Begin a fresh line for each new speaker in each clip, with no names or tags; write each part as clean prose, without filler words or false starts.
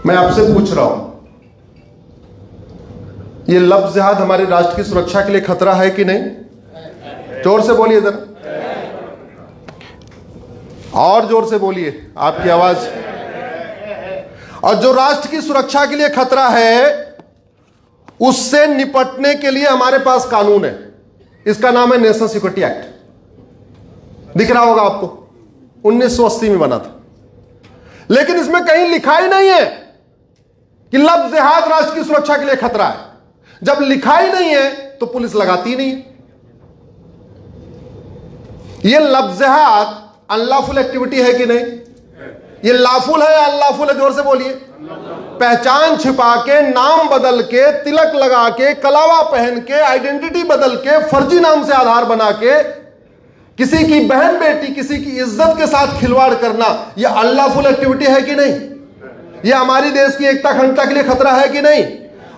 मैं आपसे पूछ रहा हूं, ये लफ्ज़ जिहाद हमारे राष्ट्र की सुरक्षा के लिए खतरा है कि नहीं? जोर से बोलिए जरा, और जोर से बोलिए, आपकी आवाज। और जो राष्ट्र की सुरक्षा के लिए खतरा है उससे निपटने के लिए हमारे पास कानून है। इसका नाम है नेशनल सिक्योरिटी एक्ट। दिख रहा होगा आपको, 1980 में बना था। लेकिन इसमें कहीं लिखा ही नहीं है कि लफ्ज़ जिहाद राष्ट्र की सुरक्षा के लिए खतरा है। जब लिखा ही नहीं है तो पुलिस लगाती नहीं। यह लफ्ज़ जिहाद अनलॉफुल एक्टिविटी है कि नहीं? ये लाफुल है या अनलॉफुल है? जोर से बोलिए। पहचान छिपा के, नाम बदल के, तिलक लगा के, कलावा पहन के, आइडेंटिटी बदल के, फर्जी नाम से आधार बना के किसी की बहन बेटी, किसी की इज्जत के साथ खिलवाड़ करना, यह अनलॉफुल एक्टिविटी है कि नहीं? यह हमारी देश की एकता अखंडता के लिए खतरा है कि नहीं?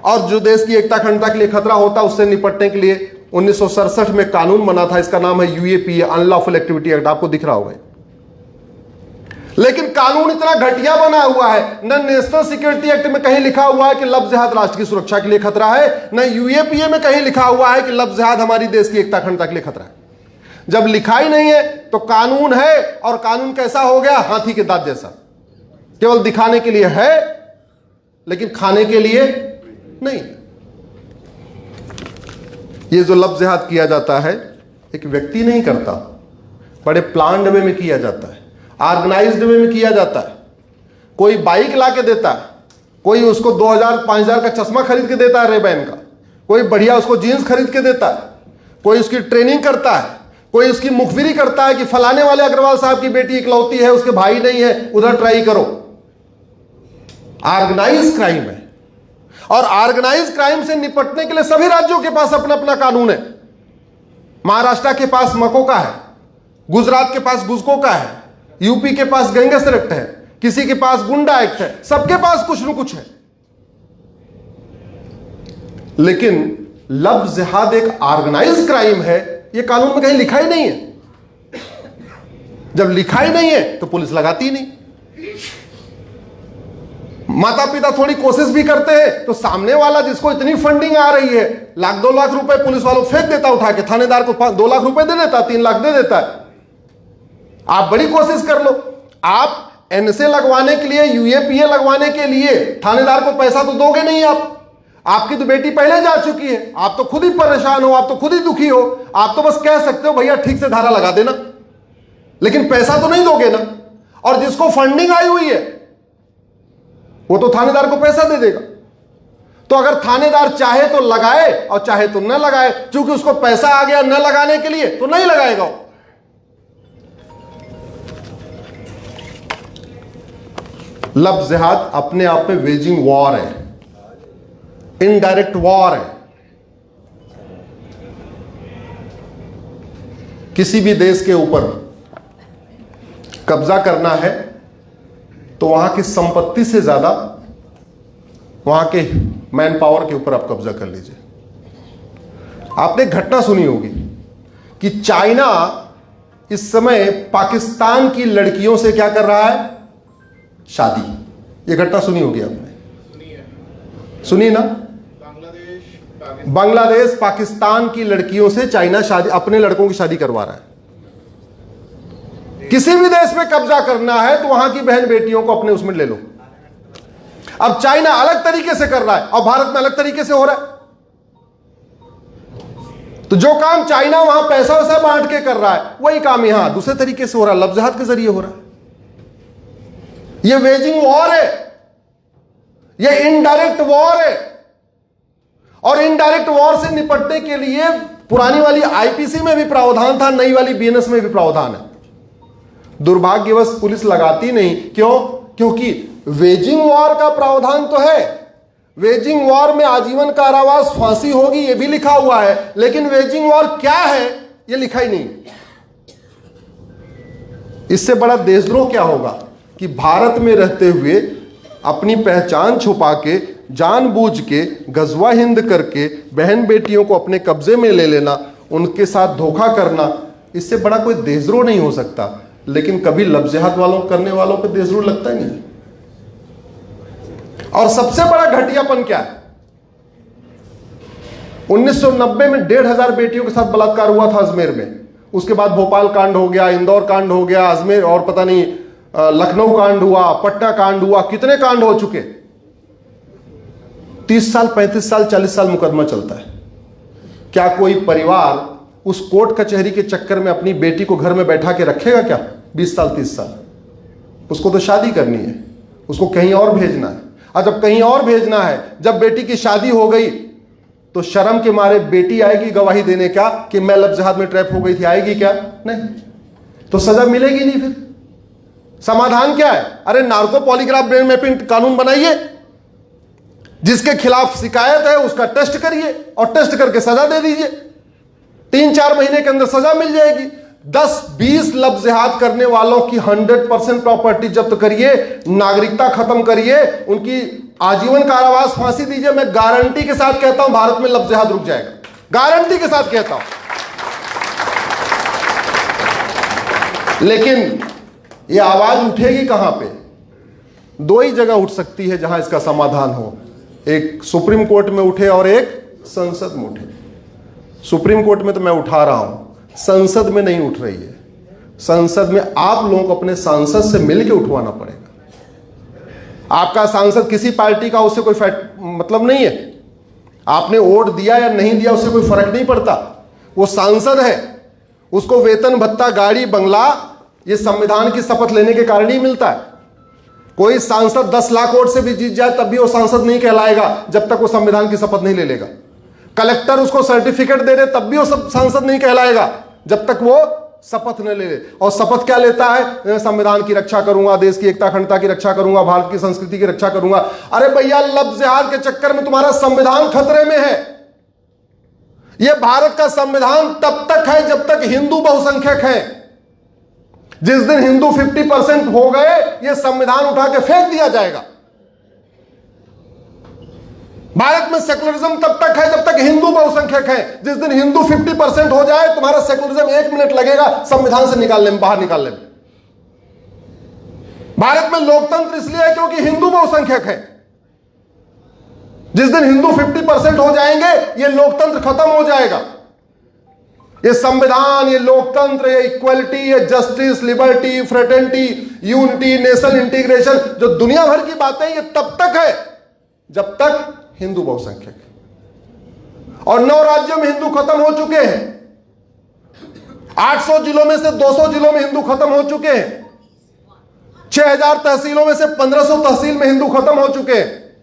और जो देश की एकता अखंडता के लिए खतरा होता, उससे निपटने के लिए 1967 में कानून बना था। इसका नाम है यूएपीए, अनलॉफुल एक्टिविटी एक्ट। आपको दिख रहा होगा। लेकिन कानून इतना घटिया बना हुआ है, न नेशनल सिक्योरिटी एक्ट में कहीं लिखा हुआ है कि लफ्ज़ जिहाद राष्ट्र की सुरक्षा के लिए खतरा है, न यूएपीए में कहीं लिखा हुआ है कि लफ्ज़ जिहाद हमारी देश की एकता अखंडता के लिए खतरा है। जब लिखा ही नहीं है तो कानून है, और कानून कैसा हो गया? हाथी के दांत जैसा। केवल दिखाने के लिए है लेकिन खाने के लिए नहीं। ये जो लफ्ज़ जिहाद किया जाता है एक व्यक्ति नहीं करता, बड़े प्लान्ड वे में किया जाता है, ऑर्गेनाइज्ड वे में किया जाता है। कोई बाइक ला के देता है, कोई उसको 2000-5000 का चश्मा खरीद के देता है रेबैन का, कोई बढ़िया उसको जीन्स खरीद के देता है, कोई उसकी ट्रेनिंग करता है, कोई उसकी मुखबिरी करता है कि फलाने वाले अग्रवाल साहब की बेटी इकलौती है, उसके भाई नहीं है, उधर ट्राई करो। ऑर्गेनाइज क्राइम है। और ऑर्गेनाइज क्राइम से निपटने के लिए सभी राज्यों के पास अपना अपना कानून है। महाराष्ट्र के पास मको का है, गुजरात के पास गुजको का है, यूपी के पास गैंगस्टर एक्ट है, किसी के पास गुंडा एक्ट है, सबके पास कुछ न कुछ है। लेकिन लफ्ज़ जिहाद एक ऑर्गेनाइज क्राइम है, यह कानून में कहीं लिखा ही नहीं है। जब लिखा ही नहीं है तो पुलिस लगाती नहीं। माता पिता थोड़ी कोशिश भी करते हैं तो सामने वाला जिसको इतनी फंडिंग आ रही है, 1-2 लाख रुपए पुलिस वालों फेंक देता, उठा के थानेदार को 2 लाख रुपए दे देता, 3 लाख दे देता है। आप बड़ी कोशिश कर लो, आप एनसे लगवाने के लिए, यूएपीए लगवाने के लिए थानेदार को पैसा तो दोगे नहीं। आपकी तो बेटी पहले जा चुकी है, आप तो खुद ही परेशान हो, आप तो खुद ही दुखी हो, आप तो बस कह सकते हो भैया ठीक से धारा लगा देना, लेकिन पैसा तो नहीं दोगे ना। और जिसको फंडिंग आई हुई है वो तो थानेदार को पैसा दे देगा। तो अगर थानेदार चाहे तो लगाए और चाहे तो न लगाए, क्योंकि उसको पैसा आ गया न लगाने के लिए तो नहीं लगाएगा। लफ्ज़ जिहाद अपने आप में वेजिंग वॉर है, इनडायरेक्ट वॉर है। किसी भी देश के ऊपर कब्जा करना है तो वहां की संपत्ति से ज्यादा वहां के मैन पावर के ऊपर आप कब्जा कर लीजिए। आपने घटना सुनी होगी कि चाइना इस समय पाकिस्तान की लड़कियों से क्या कर रहा है? शादी। ये घटना सुनी होगी आपने, सुनी ना? बांग्लादेश पाकिस्तान की लड़कियों से चाइना शादी, अपने लड़कों की शादी करवा रहा है। किसी भी देश में कब्जा करना है तो वहां की बहन बेटियों को अपने उसमें ले लो। अब चाइना अलग तरीके से कर रहा है और भारत में अलग तरीके से हो रहा है। तो जो काम चाइना वहां पैसा वैसा बांट के कर रहा है, वही काम यहां दूसरे तरीके से हो रहा है, लफ्ज़ जिहाद के जरिए हो रहा है। यह वेजिंग वॉर है, यह इनडायरेक्ट वॉर है। और इनडायरेक्ट वॉर से निपटने के लिए पुरानी वाली आईपीसी में भी प्रावधान था, नई वाली बीएनएस में भी प्रावधान है। दुर्भाग्यवश पुलिस लगाती नहीं। क्यों? क्योंकि वेजिंग वॉर का प्रावधान तो है, वेजिंग वॉर में आजीवन कारावास, फांसी होगी, यह भी लिखा हुआ है, लेकिन वेजिंग वॉर क्या है यह लिखा ही नहीं। इससे बड़ा देशद्रोह क्या होगा कि भारत में रहते हुए अपनी पहचान छुपा के, जानबूझ के गजवा हिंद करके बहन बेटियों को अपने कब्जे में ले लेना, उनके साथ धोखा करना, इससे बड़ा कोई देशद्रोह नहीं हो सकता। लेकिन कभी लफ्ज़ जिहाद वालों करने वालों पर देशद्रोह लगता ही नहीं। और सबसे बड़ा घटियापन क्या है, 1990 में 1,500 बेटियों के साथ बलात्कार हुआ था अजमेर में, उसके बाद भोपाल कांड हो गया, इंदौर कांड हो गया, अजमेर और पता नहीं लखनऊ कांड हुआ, पटना कांड हुआ, कितने कांड हो चुके। 30 साल 35 साल 40 साल मुकदमा चलता है। क्या कोई परिवार उस कोर्ट कचहरी के चक्कर में अपनी बेटी को घर में बैठा के रखेगा क्या 20 साल 30 साल? उसको तो शादी करनी है, उसको कहीं और भेजना है। और जब कहीं और भेजना है, जब बेटी की शादी हो गई तो शर्म के मारे बेटी आएगी गवाही देने क्या कि मैं लफ्ज़ जिहाद में ट्रैप हो गई थी? आएगी क्या? नहीं। तो सजा मिलेगी नहीं। फिर समाधान क्या है? अरे नार्को पॉलीग्राफ ब्रेन मैपिंग कानून बनाइए, जिसके खिलाफ शिकायत है उसका टेस्ट करिए और टेस्ट करके सजा दे दीजिए। 3-4 महीने के अंदर सजा मिल जाएगी। 10-20 लफ्ज़ जिहाद करने वालों की 100% प्रॉपर्टी जब्त करिए, नागरिकता खत्म करिए, उनकी आजीवन कारावास फांसी दीजिए। मैं गारंटी के साथ कहता हूं भारत में लफ्ज़ जिहाद रुक जाएगा, गारंटी के साथ कहता हूं। लेकिन यह आवाज उठेगी कहां पे? 2 ही जगह उठ सकती है जहां इसका समाधान हो, एक सुप्रीम कोर्ट में उठे और एक संसद में उठे। सुप्रीम कोर्ट में तो मैं उठा रहा हूं, संसद में नहीं उठ रही है। संसद में आप लोगों को अपने सांसद से मिलकर उठवाना पड़ेगा। आपका सांसद किसी पार्टी का, उससे कोई मतलब नहीं है। आपने वोट दिया या नहीं दिया उससे कोई फर्क नहीं पड़ता। वो सांसद है, उसको वेतन भत्ता गाड़ी बंगला ये संविधान की शपथ लेने के कारण ही मिलता है। कोई सांसद 10 लाख वोट से भी जीत जाए तब भी वो सांसद नहीं कहलाएगा जब तक वो संविधान की शपथ नहीं ले लेगा। कलेक्टर उसको सर्टिफिकेट दे दे तब भी वो सब सांसद नहीं कहलाएगा जब तक वो शपथ न ले ले। और शपथ क्या लेता है? मैं संविधान की रक्षा करूंगा, देश की एकता अखंडता की रक्षा करूंगा, भारत की संस्कृति की रक्षा करूंगा। अरे भैया, लफ्ज़ जिहाद के चक्कर में तुम्हारा संविधान खतरे में है। यह भारत का संविधान तब तक है जब तक हिंदू बहुसंख्यक है। जिस दिन हिंदू 50% हो गए, यह संविधान उठा के फेंक दिया जाएगा। भारत में सेकुलरिज्म तब तक है जब तक हिंदू बहुसंख्यक है। जिस दिन हिंदू 50% हो जाए, तुम्हारा सेकुलरिज्म 1 मिनट लगेगा संविधान से निकालने में, बाहर निकालने में। भारत में लोकतंत्र इसलिए है क्योंकि हिंदू बहुसंख्यक है। जिस दिन हिंदू 50% हो जाएंगे, ये लोकतंत्र खत्म हो जाएगा। ये संविधान, ये लोकतंत्र, ये इक्वलिटी, ये justice, liberty, fraternity, unity, national integration, जो दुनिया भर की बातें, ये तब तक है जब तक हिंदू बहुसंख्यक है। और 9 राज्यों में हिंदू खत्म हो चुके हैं। 800 जिलों में से 200 जिलों में हिंदू खत्म हो चुके हैं। 6000 तहसीलों में से 1500 तहसील में हिंदू खत्म हो चुके हैं।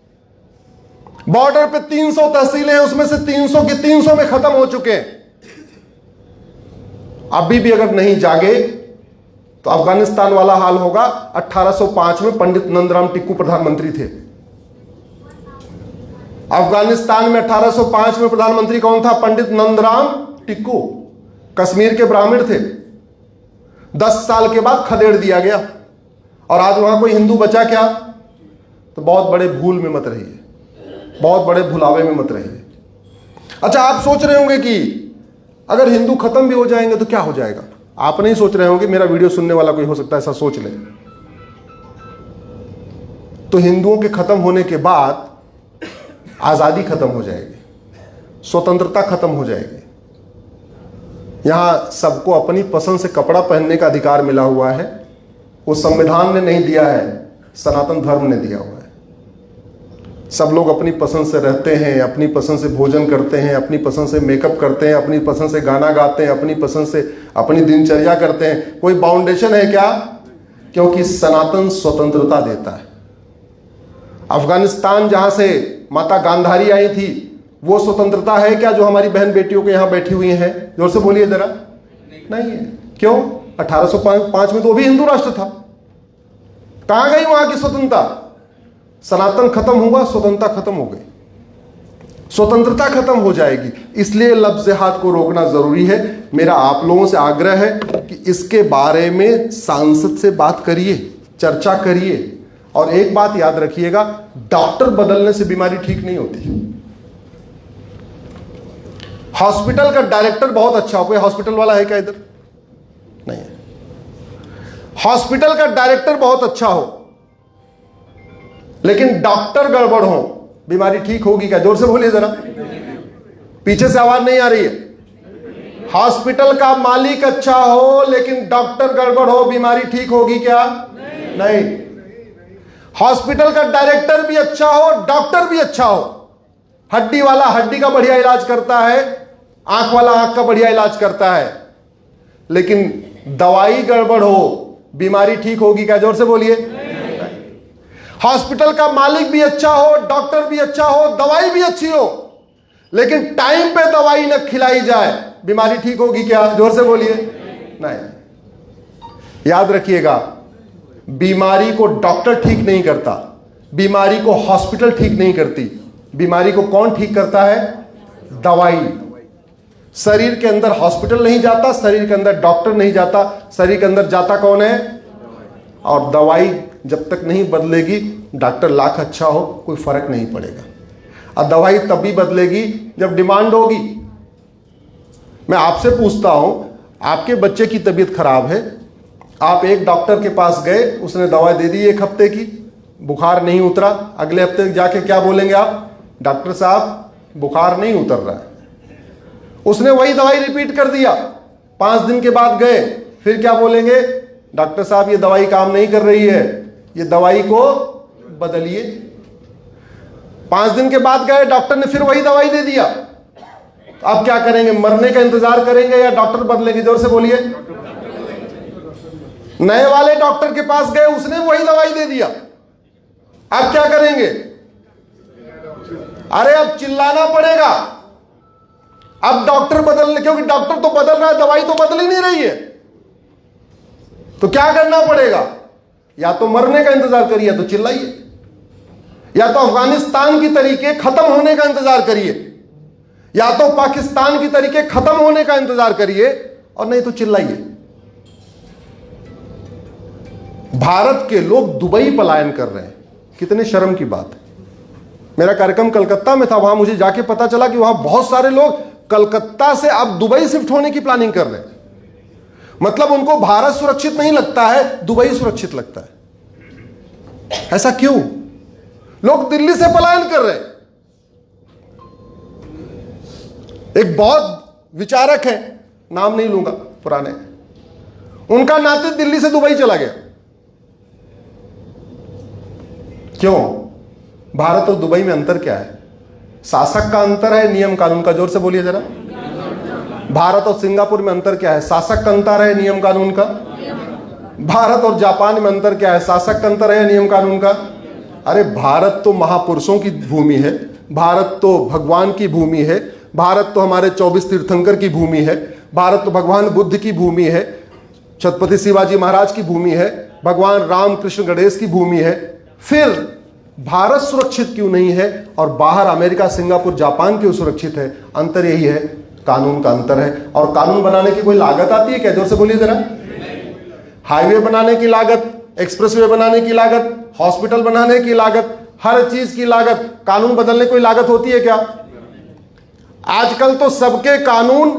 बॉर्डर पे 300 तहसीलें हैं, उसमें से 300 की 300 में खत्म हो चुके हैं। अभी भी अगर नहीं जागे तो अफगानिस्तान वाला हाल होगा। 1805 में पंडित नंदराम टिक्कू प्रधानमंत्री थे। अफगानिस्तान में 1805 में प्रधानमंत्री कौन था? पंडित नंदराम टिक्कू, कश्मीर के ब्राह्मण थे। 10 साल के बाद खदेड़ दिया गया और आज वहां कोई हिंदू बचा क्या? तो बहुत बड़े भूल में मत रहिए, बहुत बड़े भुलावे में मत रहिए। अच्छा, आप सोच रहे होंगे कि अगर हिंदू खत्म भी हो जाएंगे तो क्या हो जाएगा? आप नहीं सोच रहे होंगे, मेरा वीडियो सुनने वाला कोई हो सकता है ऐसा सोच ले। तो हिंदुओं के खत्म होने के बाद आजादी खत्म हो जाएगी, स्वतंत्रता खत्म हो जाएगी। यहां सबको अपनी पसंद से कपड़ा पहनने का अधिकार मिला हुआ है। वो संविधान ने नहीं दिया है, सनातन धर्म ने दिया हुआ है। सब लोग अपनी पसंद से रहते हैं, अपनी पसंद से भोजन करते हैं, अपनी पसंद से मेकअप करते हैं, अपनी पसंद से गाना गाते हैं, अपनी पसंद से अपनी दिनचर्या करते हैं। कोई बाउंडेशन है क्या? क्योंकि सनातन स्वतंत्रता देता है। अफगानिस्तान जहां से माता गांधारी आई थी, वो स्वतंत्रता है क्या जो हमारी बहन बेटियों के यहां बैठी हुई हैं? जोर से बोलिए जरा। नहीं है। क्यों? 1805 में तो वो भी हिंदू राष्ट्र था। कहां गई वहां की स्वतंत्रता? सनातन खत्म हुआ, स्वतंत्रता खत्म हो गई, स्वतंत्रता खत्म हो जाएगी। इसलिए लफ्ज़ जिहाद को रोकना जरूरी है। मेरा आप लोगों से आग्रह है कि इसके बारे में सांसद से बात करिए, चर्चा करिए। और एक बात याद रखिएगा, डॉक्टर बदलने से बीमारी ठीक नहीं होती। हॉस्पिटल का डायरेक्टर बहुत अच्छा हो, कोई हॉस्पिटल वाला है क्या इधर? नहीं है। हॉस्पिटल का डायरेक्टर बहुत अच्छा हो, लेकिन डॉक्टर गड़बड़ हो, बीमारी ठीक होगी क्या? जोर से बोलिए जरा, पीछे से आवाज नहीं आ रही है। हॉस्पिटल का मालिक अच्छा हो लेकिन डॉक्टर गड़बड़ हो, बीमारी ठीक होगी क्या? नहीं। हॉस्पिटल का डायरेक्टर भी अच्छा हो, डॉक्टर भी अच्छा हो, हड्डी वाला हड्डी का बढ़िया इलाज करता है, आंख वाला आंख का बढ़िया इलाज करता है, लेकिन दवाई गड़बड़ हो, बीमारी ठीक होगी क्या? जोर से बोलिए। हॉस्पिटल का मालिक भी अच्छा हो, डॉक्टर भी अच्छा हो, दवाई भी अच्छी हो, लेकिन टाइम पे दवाई न खिलाई जाए, बीमारी ठीक होगी क्या? जोर से बोलिए। नहीं। याद रखिएगा, बीमारी को डॉक्टर ठीक नहीं करता, बीमारी को हॉस्पिटल ठीक नहीं करती, बीमारी को कौन ठीक करता है? दवाई। शरीर के अंदर हॉस्पिटल नहीं जाता, शरीर के अंदर डॉक्टर नहीं जाता, शरीर के अंदर जाता कौन है? और दवाई जब तक नहीं बदलेगी, डॉक्टर लाख अच्छा हो, कोई फर्क नहीं पड़ेगा। और दवाई तब भी बदलेगी जब डिमांड होगी। मैं आपसे पूछता हूं, आपके बच्चे की तबीयत खराब है, आप एक डॉक्टर के पास गए, उसने दवा दे दी एक हफ्ते की, बुखार नहीं उतरा, अगले हफ्ते जाके क्या बोलेंगे आप? डॉक्टर साहब बुखार नहीं उतर रहा है। उसने वही दवाई रिपीट कर दिया, 5 दिन के बाद गए, फिर क्या बोलेंगे? डॉक्टर साहब ये दवाई काम नहीं कर रही है, ये दवाई को बदलिए। 5 दिन के बाद गए, डॉक्टर ने फिर वही दवाई दे दिया, आप क्या करेंगे? मरने का इंतजार करेंगे या डॉक्टर बदलेंगे? जोर से बोलिए। नए वाले डॉक्टर के पास गए, उसने वही दवाई दे दिया, आप क्या करेंगे? अरे अब चिल्लाना पड़ेगा, अब डॉक्टर बदलने, क्योंकि डॉक्टर तो बदल रहा है, दवाई तो बदल ही नहीं रही है, तो क्या करना पड़ेगा? या तो मरने का इंतजार करिए, या तो चिल्लाइए, या तो अफगानिस्तान की तरीके खत्म होने का इंतजार करिए, या तो पाकिस्तान की तरीके खत्म होने का इंतजार करिए, और नहीं तो चिल्लाइए। भारत के लोग दुबई पलायन कर रहे हैं, कितने शर्म की बात है। मेरा कार्यक्रम कलकत्ता में था, वहां मुझे जाके पता चला कि वहां बहुत सारे लोग कलकत्ता से अब दुबई शिफ्ट होने की प्लानिंग कर रहे हैं। मतलब उनको भारत सुरक्षित नहीं लगता है, दुबई सुरक्षित लगता है। ऐसा क्यों? लोग दिल्ली से पलायन कर रहे हैं। एक बहुत विचारक है, नाम नहीं लूंगा, पुराने, उनका नाते दिल्ली से दुबई चला गया। क्यों? भारत और दुबई में अंतर क्या है? शासक का अंतर है, नियम कानून का? जोर से बोलिए जरा। भारत और सिंगापुर में अंतर क्या है? शासक का अंतर है, नियम कानून का? भारत और जापान में अंतर क्या है? शासक का अंतर है, नियम कानून का? अरे भारत तो महापुरुषों की भूमि है, भारत तो भगवान की भूमि है, भारत तो हमारे 24 तीर्थंकर की भूमि है, भारत तो भगवान बुद्ध की भूमि है, छत्रपति शिवाजी महाराज की भूमि है, भगवान राम कृष्ण गणेश की भूमि है। फिर भारत सुरक्षित क्यों नहीं है और बाहर अमेरिका, सिंगापुर, जापान क्यों सुरक्षित है? अंतर यही है, कानून का अंतर है। और कानून बनाने की कोई लागत आती है क्या? जोर से बोलिए जरा। हाईवे बनाने की लागत, एक्सप्रेसवे बनाने की लागत, हॉस्पिटल बनाने की लागत, हर चीज की लागत, कानून बदलने कोई लागत होती है क्या? आजकल तो सबके कानून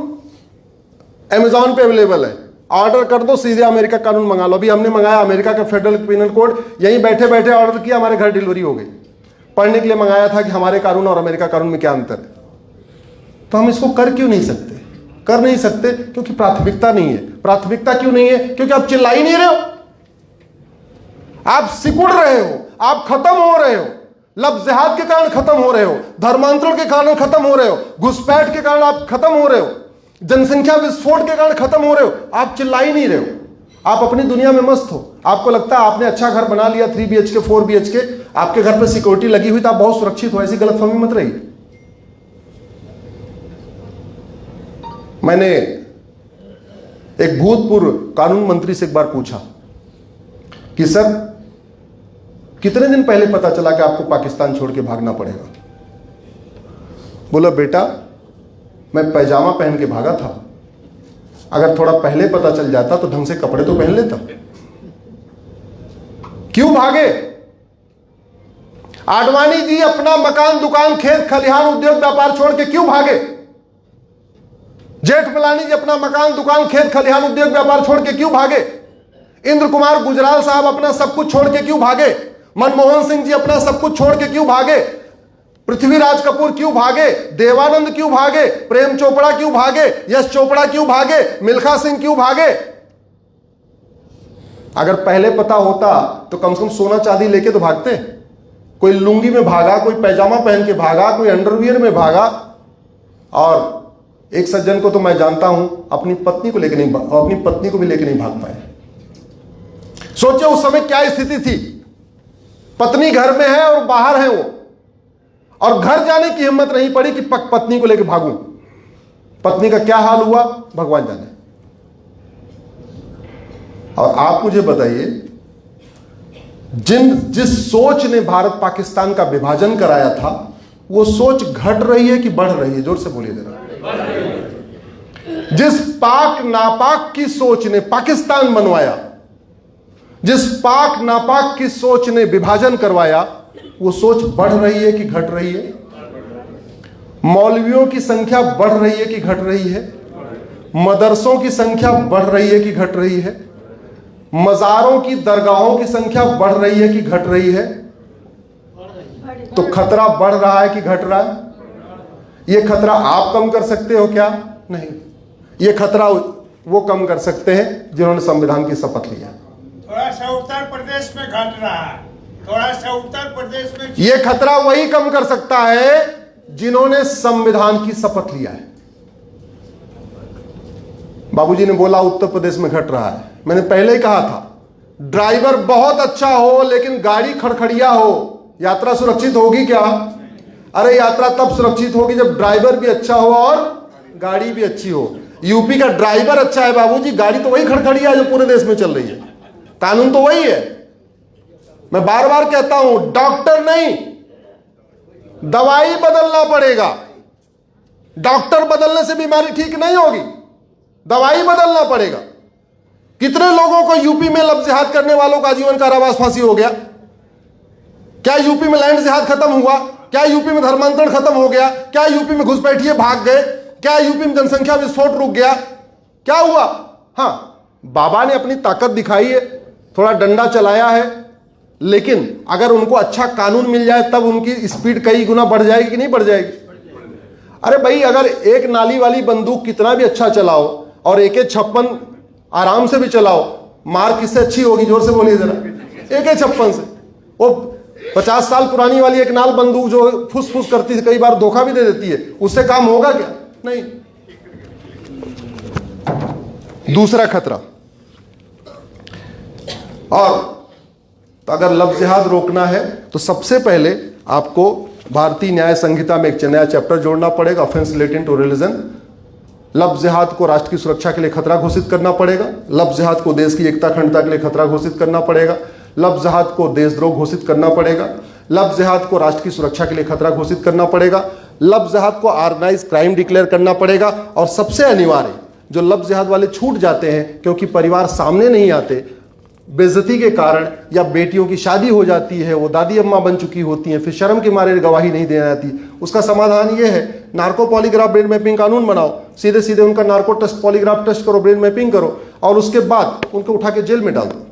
अमेजॉन पे अवेलेबल है, ऑर्डर कर दो, सीधे अमेरिका कानून मंगा लो। अभी हमने मंगाया अमेरिका का फेडरल पिनल कोड, यहीं बैठे बैठे ऑर्डर किया, हमारे घर डिलीवरी हो गई। पढ़ने के लिए मंगाया था कि हमारे कानून और अमेरिका कानून में क्या अंतर है। तो हम इसको कर क्यों नहीं सकते? कर नहीं सकते क्योंकि प्राथमिकता नहीं है। प्राथमिकता क्यों नहीं है? क्योंकि आप चिल्ला ही नहीं रहे हो, आप सिकुड़ रहे हो, आप खत्म हो रहे हो, लफ्ज़ जिहाद के कारण खत्म हो रहे हो, धर्मांतरण के कारण खत्म हो रहे हो, घुसपैठ के कारण आप खत्म हो रहे हो, जनसंख्या विस्फोट के कारण खत्म हो रहे हो। आप चिल्ला ही नहीं रहे हो, आप अपनी दुनिया में मस्त हो। आपको लगता है आपने अच्छा घर बना लिया, 3 BHK 4 BHK, आपके घर पे सिक्योरिटी लगी हुई तो आप बहुत सुरक्षित हो। ऐसी गलतफहमी मत रही। मैंने एक भूतपूर्व कानून मंत्री से एक बार पूछा कि सर कितने दिन पहले पता चला कि आपको पाकिस्तान छोड़ के भागना पड़ेगा? बोला बेटा मैं पैजामा पहन के भागा था, अगर थोड़ा पहले पता चल जाता तो ढंग से कपड़े तो पहन लेता। क्यों भागे? आडवाणी जी अपना मकान, दुकान, खेत खलिहान, उद्योग व्यापार छोड़ के क्यों भागे? जेठमलानी जी अपना मकान, दुकान, खेत खलिहान, उद्योग व्यापार छोड़ के क्यों भागे? इंद्र कुमार गुजराल साहब अपना सब कुछ छोड़ के क्यों भागे? मनमोहन सिंह जी अपना सब कुछ छोड़ के क्यों भागे? पृथ्वीराज कपूर क्यों भागे? देवानंद क्यों भागे? प्रेम चोपड़ा क्यों भागे? यश चोपड़ा क्यों भागे? मिल्खा सिंह क्यों भागे? अगर पहले पता होता तो कम से कम सोना चांदी लेके तो भागते। कोई लुंगी में भागा, कोई पैजामा पहन के भागा, कोई अंडरवियर में भागा। और एक सज्जन को तो मैं जानता हूं, अपनी पत्नी को लेकर नहीं, अपनी पत्नी को भी लेकर नहीं भाग पाए। सोचे उस समय क्या स्थिति थी। पत्नी घर में है और बाहर है वो, और घर जाने की हिम्मत नहीं पड़ी कि पत्नी को लेकर भागूं। पत्नी का क्या हाल हुआ भगवान जाने। और आप मुझे बताइए, जिस सोच ने भारत पाकिस्तान का विभाजन कराया था, वो सोच घट रही है कि बढ़ रही है? जोर से बोलिए जरा। जिस पाक नापाक की सोच ने पाकिस्तान बनवाया, जिस पाक नापाक की सोच ने विभाजन करवाया, वो सोच बढ़ रही है कि घट रही है? मौलवियों की संख्या बढ़ रही है कि घट रही है? मदरसों की संख्या बढ़ रही है कि घट रही है? मज़ारों की दरगाहों की संख्या बढ़ रही है कि घट रही है? तो खतरा बढ़ रहा है कि घट रहा है? यह खतरा आप कम कर सकते हो क्या? नहीं। यह खतरा वो कम कर सकते हैं जिन्होंने संविधान की शपथ ली है।
थोड़ा सा उत्तर प्रदेश में घट रहा है, थोड़ा सा उत्तर प्रदेश में।
यह खतरा वही कम कर सकता है जिन्होंने संविधान की शपथ लिया है। बाबूजी ने बोला उत्तर प्रदेश में घट रहा है। मैंने पहले ही कहा था, ड्राइवर बहुत अच्छा हो लेकिन गाड़ी खड़खड़िया हो, यात्रा सुरक्षित होगी क्या? अरे यात्रा तब सुरक्षित होगी जब ड्राइवर भी अच्छा हो और गाड़ी भी अच्छी हो। यूपी का ड्राइवर अच्छा है बाबूजी, गाड़ी तो वही खड़खड़िया है जो पूरे देश में चल रही है। कानून तो वही है। मैं बार बार कहता हूं, डॉक्टर नहीं, दवाई बदलना पड़ेगा। डॉक्टर बदलने से बीमारी ठीक नहीं होगी, दवाई बदलना पड़ेगा। कितने लोगों को यूपी में लफ्ज़ जिहाद करने वालों का आजीवन कारावास फांसी हो गया? क्या यूपी में लैंड जिहाद खत्म हुआ? क्या यूपी में धर्मांतरण खत्म हो गया? क्या यूपी में घुसपैठिए भाग गए? क्या यूपी में जनसंख्या विस्फोट रुक गया? क्या हुआ? हां, बाबा ने अपनी ताकत दिखाई है, थोड़ा डंडा चलाया है, लेकिन अगर उनको अच्छा कानून मिल जाए तब उनकी स्पीड कई गुना बढ़ जाएगी कि नहीं बढ़ जाएगी? अरे भाई, अगर एक नाली वाली बंदूक कितना भी अच्छा चलाओ और AK-56 आराम से भी चलाओ, मार किससे अच्छी होगी? जोर से बोलिए जरा। AK-56 से। वो 50 साल पुरानी वाली एक नाल बंदूक जो फुस फुस करती है, कई बार धोखा भी दे देती है, उससे काम होगा क्या? नहीं। दूसरा खतरा, और तो अगर लफ्ज़ जिहाद रोकना है तो सबसे पहले आपको भारतीय न्याय संहिता में एक नया चैप्टर जोड़ना पड़ेगा, ऑफेंस रिलेटिंग टू रिलीजन। लफ्ज़ जिहाद को राष्ट्र की सुरक्षा के लिए खतरा घोषित करना पड़ेगा। लफ्ज़ जिहाद को देश की एकता अखंडता के लिए खतरा घोषित करना पड़ेगा। लफ्ज़ जिहाद को देशद्रोह घोषित करना पड़ेगा। लफ्ज़ जिहाद को राष्ट्र की सुरक्षा के लिए खतरा घोषित करना पड़ेगा। लफ्ज़ जिहाद को ऑर्गेनाइज क्राइम डिक्लेयर करना पड़ेगा। और सबसे अनिवार्य, जो लफ्ज़ जिहाद वाले छूट जाते हैं क्योंकि परिवार सामने नहीं आते, बेइज्जती के कारण, या बेटियों की शादी हो जाती है, वो दादी अम्मा बन चुकी होती हैं, फिर शर्म के मारे गवाही नहीं देना आती, उसका समाधान ये है, नार्को पॉलीग्राफ ब्रेन मैपिंग कानून बनाओ। सीधे सीधे उनका नार्को टेस्ट, पॉलीग्राफ टेस्ट करो, ब्रेन मैपिंग करो, और उसके बाद उनको उठा के जेल में डाल दो।